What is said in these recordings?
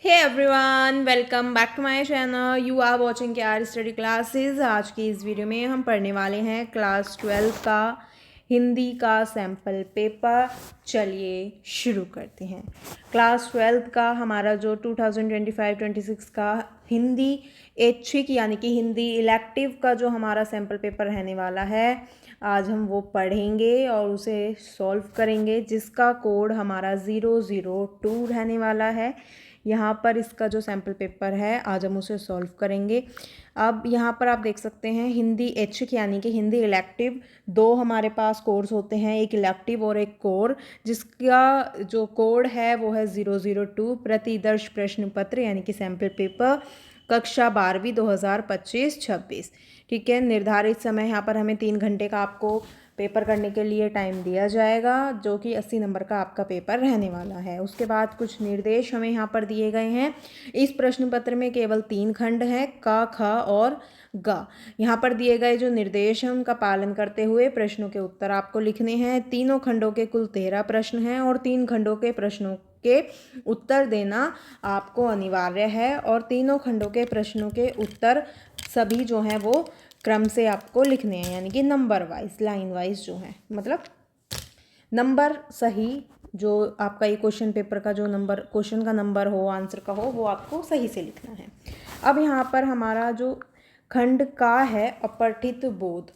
Hey everyone, welcome back to my channel. You are watching KR study classes. आज की इस video में हम पढ़ने वाले हैं क्लास 12 का हिंदी का सैम्पल पेपर। चलिए शुरू करते हैं। क्लास 12 का हमारा जो 2025-26 का हिंदी ऐच्छिक यानी कि हिंदी इलेक्टिव का जो हमारा सैम्पल पेपर रहने वाला है, आज हम वो पढ़ेंगे और उसे सॉल्व करेंगे, जिसका कोड हमारा 002 रहने वाला है। यहाँ पर इसका जो सैम्पल पेपर है आज हम उसे सॉल्व करेंगे। अब यहाँ पर आप देख सकते हैं हिंदी ऐच्छिक यानी कि हिंदी इलेक्टिव, दो हमारे पास कोर्स होते हैं, एक इलेक्टिव और एक कोर, जिसका जो कोड है वो है 002। प्रतिदर्श प्रश्न पत्र यानी कि सैम्पल पेपर, कक्षा 12वीं 2025-26। ठीक है, निर्धारित समय यहाँ पर हमें 3 घंटे का आपको पेपर करने के लिए टाइम दिया जाएगा, जो कि 80 नंबर का आपका पेपर रहने वाला है। उसके बाद कुछ निर्देश हमें यहाँ पर दिए गए हैं। इस प्रश्न पत्र में केवल 3 खंड हैं, क, ख और ग। यहाँ पर दिए गए जो निर्देश हैं उनका पालन करते हुए प्रश्नों के उत्तर आपको लिखने हैं। तीनों खंडों के कुल 13 प्रश्न हैं और 3 खंडों के प्रश्नों के उत्तर देना आपको अनिवार्य है, और तीनों खंडों के प्रश्नों के उत्तर सभी जो हैं वो क्रम से आपको लिखने हैं, यानी कि नंबर वाइज, लाइन वाइज जो है, मतलब नंबर सही, जो आपका ये क्वेश्चन पेपर का जो नंबर, क्वेश्चन का नंबर हो, आंसर का हो, वो आपको सही से लिखना है। अब यहाँ पर हमारा जो खंड का है अपठित बोध,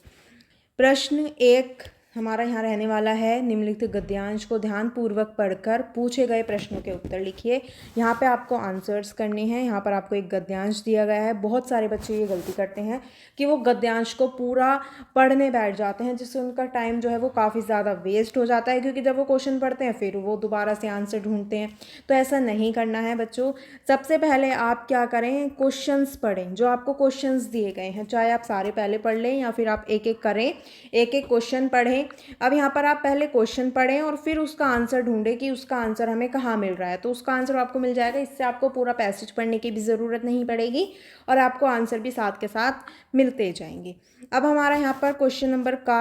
प्रश्न 1 हमारा यहाँ रहने वाला है। निम्नलिखित गद्यांश को ध्यानपूर्वक पढ़कर पूछे गए प्रश्नों के उत्तर लिखिए। यहाँ पे आपको आंसर्स करने हैं। यहाँ पर आपको एक गद्यांश दिया गया है। बहुत सारे बच्चे ये गलती करते हैं कि वो गद्यांश को पूरा पढ़ने बैठ जाते हैं, जिससे उनका टाइम जो है वो काफ़ी ज़्यादा वेस्ट हो जाता है, क्योंकि जब वो क्वेश्चन पढ़ते हैं फिर वो दोबारा से आंसर ढूंढते हैं। तो ऐसा नहीं करना है बच्चों। सबसे पहले आप क्या करें, क्वेश्चंस पढ़ें, जो आपको क्वेश्चंस दिए गए हैं, चाहे आप सारे पहले पढ़ लें या फिर आप एक एक करें, एक एक क्वेश्चन पढ़ें। अब यहाँ पर आप पहले क्वेश्चन पढ़ें और फिर उसका आंसर ढूंढें कि उसका आंसर हमें कहाँ मिल रहा है। तो उसका आंसर आपको मिल जाएगा। इससे आपको पूरा पैसेज पढ़ने की भी ज़रूरत नहीं पड़ेगी और आपको आंसर भी साथ के साथ मिलते जाएंगे। अब हमारा यहाँ पर क्वेश्चन नंबर का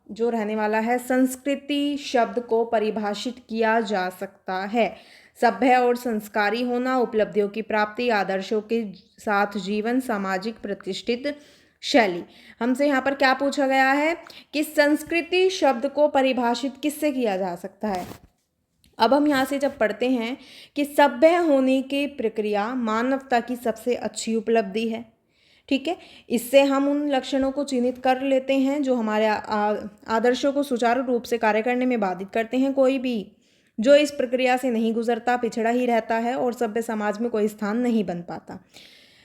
जो रहने वाला है, संस्कृति शब्द को परिभाषित किया जा सकता है। सभ्य और संस्कारी होना, उपलब्धियों की प्राप्ति, आदर्शों के साथ जीवन, सामाजिक प्रतिष्ठित शैली। हमसे यहाँ पर क्या पूछा गया है कि संस्कृति शब्द को परिभाषित किससे किया जा सकता है। अब हम यहाँ से जब पढ़ते हैं कि सभ्य होने की प्रक्रिया मानवता की सबसे अच्छी उपलब्धि है, ठीक है, इससे हम उन लक्षणों को चिन्हित कर लेते हैं जो हमारे आदर्शों को सुचारू रूप से कार्य करने में बाधित करते हैं। कोई भी जो इस प्रक्रिया से नहीं गुजरता पिछड़ा ही रहता है और सभ्य समाज में कोई स्थान नहीं बन पाता।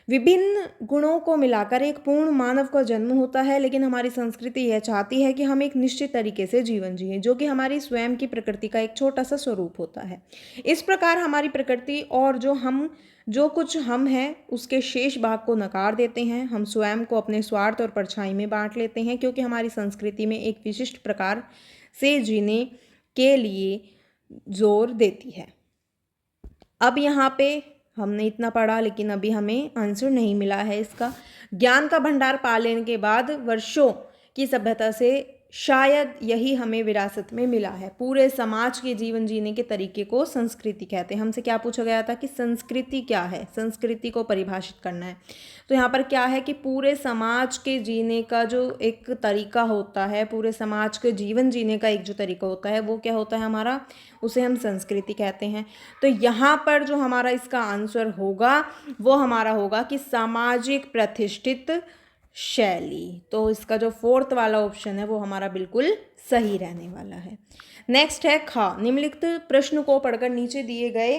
विभिन्न गुणों को मिलाकर एक पूर्ण मानव का जन्म होता है, लेकिन हमारी संस्कृति यह चाहती है कि हम एक निश्चित तरीके से जीवन जिएं, जो कि हमारी स्वयं की प्रकृति का एक छोटा सा स्वरूप होता है। इस प्रकार हमारी प्रकृति और जो कुछ हम हैं उसके शेष भाग को नकार देते हैं। हम स्वयं को अपने स्वार्थ और परछाई में बांट लेते हैं, क्योंकि हमारी संस्कृति में एक विशिष्ट प्रकार से जीने के लिए जोर देती है। अब यहाँ पे हमने इतना पढ़ा, लेकिन अभी हमें आंसर नहीं मिला है इसका। ज्ञान का भंडार पा लेने के बाद वर्षों की सभ्यता से शायद यही हमें विरासत में मिला है। पूरे समाज के जीवन जीने के तरीके को संस्कृति कहते हैं। हमसे क्या पूछा गया था कि संस्कृति क्या है, संस्कृति को परिभाषित करना है। तो यहाँ पर क्या है कि पूरे समाज के जीने का जो एक तरीका होता है, पूरे समाज के जीवन जीने का एक जो तरीका होता है, वो क्या होता है हमारा, उसे हम संस्कृति कहते हैं। तो यहाँ पर जो हमारा इसका आंसर होगा वो हमारा होगा कि सामाजिक प्रतिष्ठित शैली। तो इसका जो 4th वाला ऑप्शन है वो हमारा बिल्कुल सही रहने वाला है। नेक्स्ट है ख, निम्नलिखित प्रश्न को पढ़कर नीचे दिए गए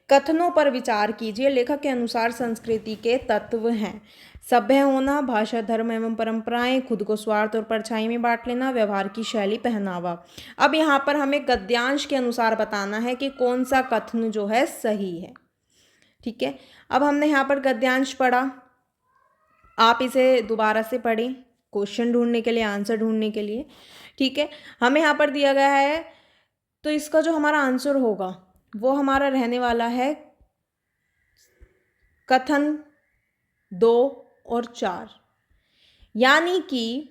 कथनों पर विचार कीजिए। लेखक के अनुसार संस्कृति के तत्व हैं सभ्य होना, भाषा, धर्म एवं परंपराएं, खुद को स्वार्थ और परछाई में बांट लेना, व्यवहार की शैली, पहनावा। अब यहाँ पर हमें गद्यांश के अनुसार बताना है कि कौन सा कथन जो है सही है। ठीक है, अब हमने यहाँ पर गद्यांश पढ़ा, आप इसे दोबारा से पढ़ें क्वेश्चन ढूंढने के लिए, आंसर ढूंढने के लिए। ठीक है, हमें यहाँ पर दिया गया है, तो इसका जो हमारा आंसर होगा वो हमारा रहने वाला है कथन 2 और 4, यानी कि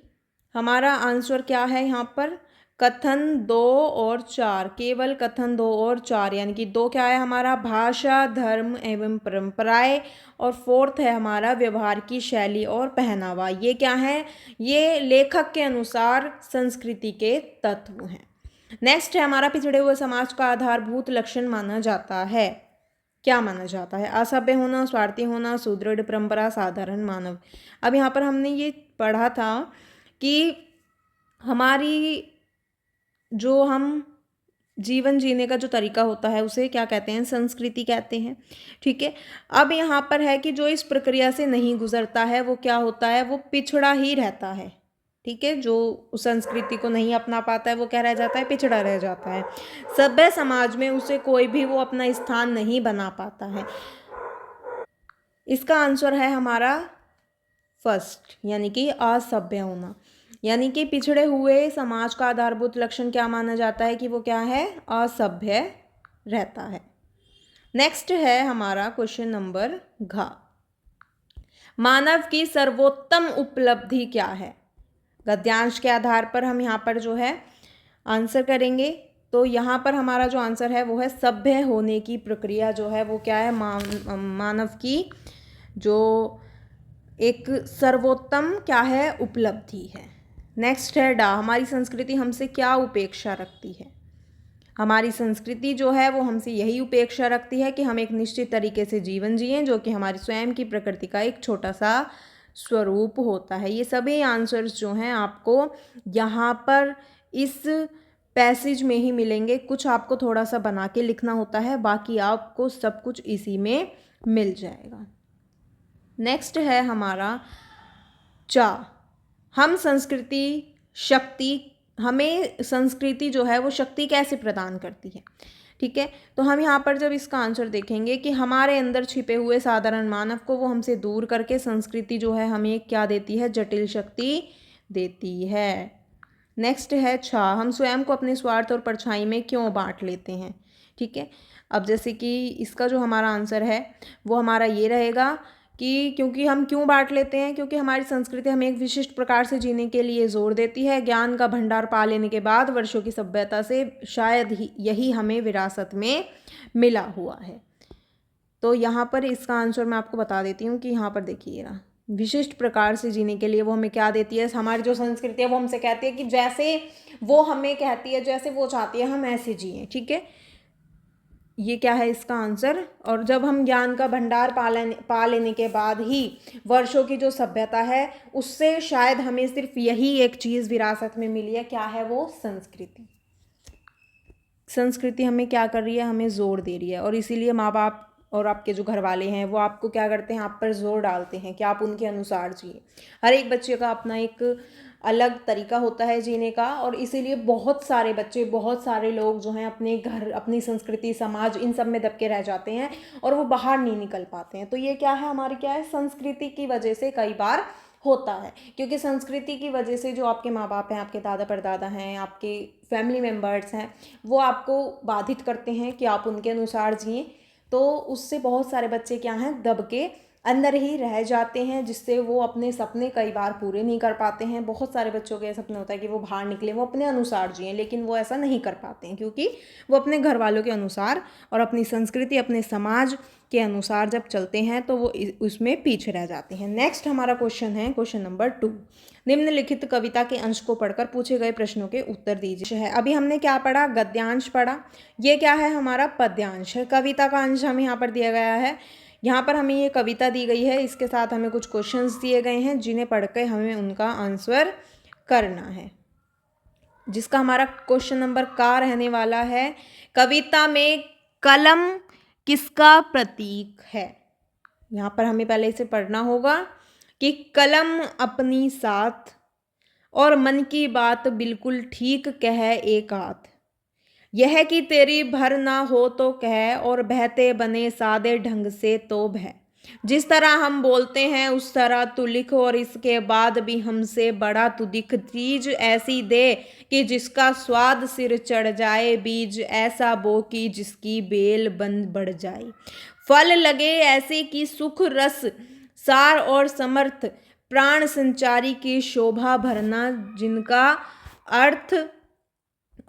हमारा आंसर क्या है यहाँ पर, कथन 2 और 4, केवल कथन 2 और 4, यानी कि 2 क्या है हमारा भाषा, धर्म एवं परंपराएं, और 4th है हमारा व्यवहार की शैली और पहनावा। ये क्या है? ये लेखक के अनुसार संस्कृति के तत्व हैं। नेक्स्ट है हमारा पिछड़े हुए समाज का आधारभूत लक्षण माना जाता है। क्या माना जाता है? असभ्य होना, स्वार्थी होना, सुदृढ़ परंपरा, साधारण मानव। अब यहाँ पर हमने ये पढ़ा था कि हमारी जो हम जीवन जीने का जो तरीका होता है उसे क्या कहते हैं? संस्कृति कहते हैं। ठीक है। अब यहाँ पर है कि जो इस प्रक्रिया से नहीं गुजरता है वो क्या होता है? वो पिछड़ा ही रहता है। ठीक है। जो उस संस्कृति को नहीं अपना पाता है वो क्या रह जाता है? पिछड़ा रह जाता है। सभ्य समाज में उसे कोई भी वो अपना स्थान नहीं बना पाता है। इसका आंसर है हमारा फर्स्ट, यानी कि असभ्य होना। यानी कि पिछड़े हुए समाज का आधारभूत लक्षण क्या माना जाता है? कि वो क्या है? असभ्य रहता है। नेक्स्ट है हमारा क्वेश्चन नंबर घ, मानव की सर्वोत्तम उपलब्धि क्या है? गद्यांश के आधार पर हम यहाँ पर जो है आंसर करेंगे। तो यहाँ पर हमारा जो आंसर है वो है सभ्य होने की प्रक्रिया जो है वो क्या है? मानव की जो एक सर्वोत्तम क्या है? उपलब्धि है। नेक्स्ट है डा, हमारी संस्कृति हमसे क्या उपेक्षा रखती है? हमारी संस्कृति जो है वो हमसे यही उपेक्षा रखती है कि हम एक निश्चित तरीके से जीवन जिएं, जो कि हमारी स्वयं की प्रकृति का एक छोटा सा स्वरूप होता है। ये सभी आंसर्स जो हैं आपको यहाँ पर इस पैसेज में ही मिलेंगे। कुछ आपको थोड़ा सा बना के लिखना होता है, बाकी आपको सब कुछ इसी में मिल जाएगा। नेक्स्ट है हमारा चा, हम संस्कृति शक्ति, हमें संस्कृति जो है वो शक्ति कैसे प्रदान करती है? ठीक है। तो हम यहाँ पर जब इसका आंसर देखेंगे कि हमारे अंदर छिपे हुए साधारण मानव को वो हमसे दूर करके संस्कृति जो है हमें क्या देती है? जटिल शक्ति देती है। नेक्स्ट है छा, हम स्वयं को अपने स्वार्थ और परछाई में क्यों बांट लेते हैं? ठीक है। अब जैसे कि इसका जो हमारा आंसर है वो हमारा ये रहेगा कि क्योंकि हम क्यों बांट लेते हैं? क्योंकि हमारी संस्कृति हमें एक विशिष्ट प्रकार से जीने के लिए जोर देती है। ज्ञान का भंडार पा लेने के बाद वर्षों की सभ्यता से शायद ही यही हमें विरासत में मिला हुआ है। तो यहाँ पर इसका आंसर मैं आपको बता देती हूँ कि यहाँ पर देखिएगा, विशिष्ट प्रकार से जीने के लिए वो हमें क्या देती है? हमारी जो संस्कृति है वो हमसे कहती है कि जैसे वो हमें कहती है, जैसे वो चाहती है हम ऐसे जिएं। ठीक है। ये क्या है इसका आंसर? और जब हम ज्ञान का भंडार पा लेने के बाद ही वर्षों की जो सभ्यता है उससे शायद हमें सिर्फ यही एक चीज़ विरासत में मिली है। क्या है वो? संस्कृति। संस्कृति हमें क्या कर रही है? हमें जोर दे रही है। और इसीलिए माँ बाप और आपके जो घर वाले हैं वो आपको क्या करते हैं? आप पर जोर डालते हैं कि आप उनके अनुसार जिए। हर एक बच्चे का अपना एक अलग तरीका होता है जीने का, और इसीलिए बहुत सारे बच्चे, बहुत सारे लोग जो हैं अपने घर, अपनी संस्कृति, समाज, इन सब में दबके रह जाते हैं और वो बाहर नहीं निकल पाते हैं। तो ये क्या है? हमारी क्या है? संस्कृति की वजह से कई बार होता है, क्योंकि संस्कृति की वजह से जो आपके माँ बाप हैं, आपके दादा परदादा हैं, आपके फैमिली मेम्बर्स हैं, वो आपको बाधित करते हैं कि आप उनके अनुसार जिएं। तो उससे बहुत सारे बच्चे क्या हैं? दब के अंदर ही रह जाते हैं, जिससे वो अपने सपने कई बार पूरे नहीं कर पाते हैं। बहुत सारे बच्चों के सपने होता है कि वो बाहर निकले, वो अपने अनुसार जिएं, लेकिन वो ऐसा नहीं कर पाते हैं क्योंकि वो अपने घर वालों के अनुसार और अपनी संस्कृति, अपने समाज के अनुसार जब चलते हैं तो वो उसमें पीछे रह जाते हैं। नेक्स्ट हमारा क्वेश्चन है क्वेश्चन नंबर 2, निम्नलिखित कविता के अंश को पढ़कर पूछे गए प्रश्नों के उत्तर दीजिए। अभी हमने क्या पढ़ा? गद्यांश पढ़ा। ये क्या है? हमारा पद्यांश है। कविता का अंश हमें यहाँ पर दिया गया है। यहाँ पर हमें ये कविता दी गई है, इसके साथ हमें कुछ क्वेश्चंस दिए गए हैं जिन्हें पढ़ के हमें उनका आंसर करना है, जिसका हमारा क्वेश्चन नंबर का रहने वाला है, कविता में कलम किसका प्रतीक है? यहाँ पर हमें पहले इसे पढ़ना होगा कि कलम अपनी साथ और मन की बात बिल्कुल ठीक कह एक हाथ, यह कि तेरी भर ना हो तो कह और बहते बने सादे ढंग से तो बह, जिस तरह हम बोलते हैं उस तरह तू लिख और इसके बाद भी हमसे बड़ा तू दिख, चीज ऐसी दे कि जिसका स्वाद सिर चढ़ जाए, बीज ऐसा बो कि जिसकी बेल बंद बढ़ जाए, फल लगे ऐसे कि सुख रस सार और समर्थ, प्राण संचारी की शोभा भरना, जिनका अर्थ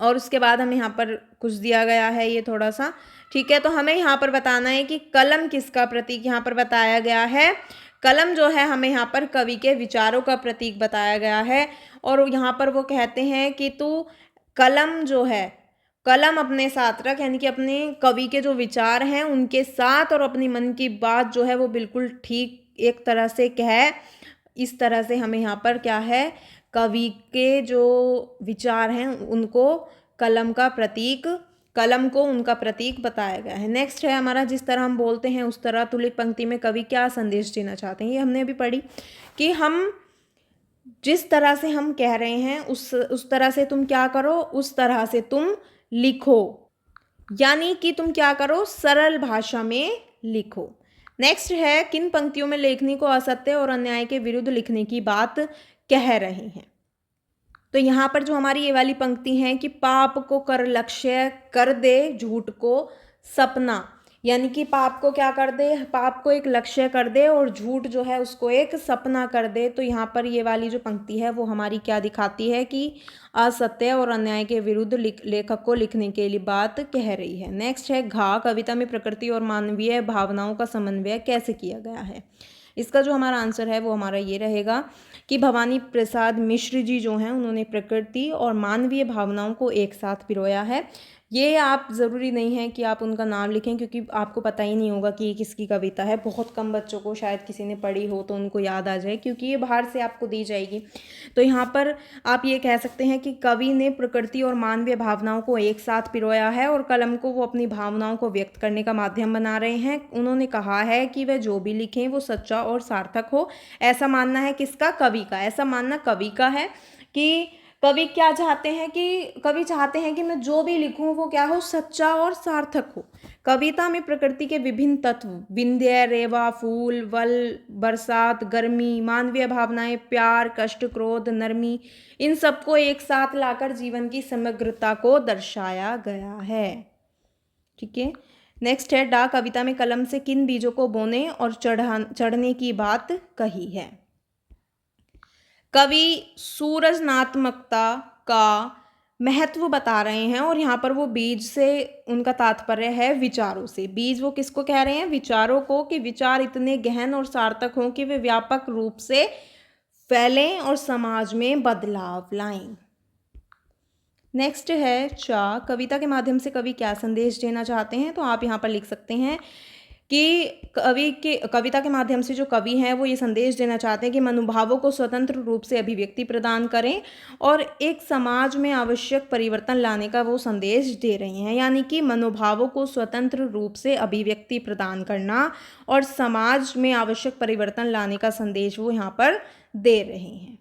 और उसके बाद हमें यहाँ पर कुछ दिया गया है ये थोड़ा सा, ठीक है। तो हमें यहाँ पर बताना है कि कलम किसका प्रतीक यहाँ पर बताया गया है। कलम जो है हमें यहाँ पर कवि के विचारों का प्रतीक बताया गया है। और यहाँ पर वो कहते हैं कि तू कलम जो है, कलम अपने साथ रख, यानी कि अपने कवि के जो विचार हैं उनके साथ, और अपनी मन की बात जो है वो बिल्कुल ठीक एक तरह से कह। इस तरह से हमें यहाँ पर क्या है, कवि के जो विचार हैं उनको कलम का प्रतीक, कलम को उनका प्रतीक बताया गया है। नेक्स्ट है हमारा, जिस तरह हम बोलते हैं उस तरह तुलिप पंक्ति में कवि क्या संदेश देना चाहते हैं। ये हमने अभी पढ़ी कि हम जिस तरह से हम कह रहे हैं उस तरह से तुम क्या करो, उस तरह से तुम लिखो, यानी कि तुम क्या करो, सरल भाषा में लिखो। नेक्स्ट है, किन पंक्तियों में लेखनी को असत्य और अन्याय के विरुद्ध लिखने की बात कह रहे हैं। तो यहाँ पर जो हमारी ये वाली पंक्ति है कि पाप को कर लक्ष्य कर दे, झूठ को सपना, यानी कि पाप को क्या कर दे, पाप को एक लक्ष्य कर दे और झूठ जो है उसको एक सपना कर दे। तो यहाँ पर ये वाली जो पंक्ति है वो हमारी क्या दिखाती है कि असत्य और अन्याय के विरुद्ध लेखक को लिखने के लिए बात कह रही है। नेक्स्ट है घा, कविता में प्रकृति और मानवीय भावनाओं का समन्वय कैसे किया गया है। इसका जो हमारा आंसर है वो हमारा ये रहेगा कि भवानी प्रसाद मिश्र जी जो हैं उन्होंने प्रकृति और मानवीय भावनाओं को एक साथ पिरोया है। ये आप ज़रूरी नहीं है कि आप उनका नाम लिखें, क्योंकि आपको पता ही नहीं होगा कि ये किसकी कविता है। बहुत कम बच्चों को, शायद किसी ने पढ़ी हो तो उनको याद आ जाए, क्योंकि ये बाहर से आपको दी जाएगी। तो यहाँ पर आप ये कह सकते हैं कि कवि ने प्रकृति और मानवीय भावनाओं को एक साथ पिरोया है और कलम को वो अपनी भावनाओं को व्यक्त करने का माध्यम बना रहे हैं। उन्होंने कहा है कि वह जो भी लिखें वो सच्चा और सार्थक हो। ऐसा मानना है किसका, कवि का। ऐसा मानना कवि का है कि कवि क्या चाहते हैं, कि कवि चाहते हैं कि मैं जो भी लिखूं वो क्या हो, सच्चा और सार्थक हो। कविता में प्रकृति के विभिन्न तत्व, विंध्य, रेवा, फूल, वल, बरसात, गर्मी, मानवीय भावनाएं, प्यार, कष्ट, क्रोध, नरमी, इन सबको एक साथ लाकर जीवन की समग्रता को दर्शाया गया है। ठीक है। नेक्स्ट है डा, कविता में कलम से किन बीजों को बोने और चढ़ने की बात कही है। कवि सूरजनात्मकता का महत्व बता रहे हैं और यहाँ पर वो बीज से उनका तात्पर्य है विचारों से। बीज वो किसको कह रहे हैं, विचारों को, कि विचार इतने गहन और सार्थक हों कि वे व्यापक रूप से फैलें और समाज में बदलाव लाएं। नेक्स्ट है चा, कविता के माध्यम से कवि क्या संदेश देना चाहते हैं। तो आप यहाँ पर लिख सकते हैं कि कविता के माध्यम से जो कवि हैं वो ये संदेश देना चाहते हैं कि मनोभावों को स्वतंत्र रूप से अभिव्यक्ति प्रदान करें और एक समाज में आवश्यक परिवर्तन लाने का वो संदेश दे रहे हैं। यानी कि मनोभावों को स्वतंत्र रूप से अभिव्यक्ति प्रदान करना और समाज में आवश्यक परिवर्तन लाने का संदेश वो यहाँ पर दे रहे हैं।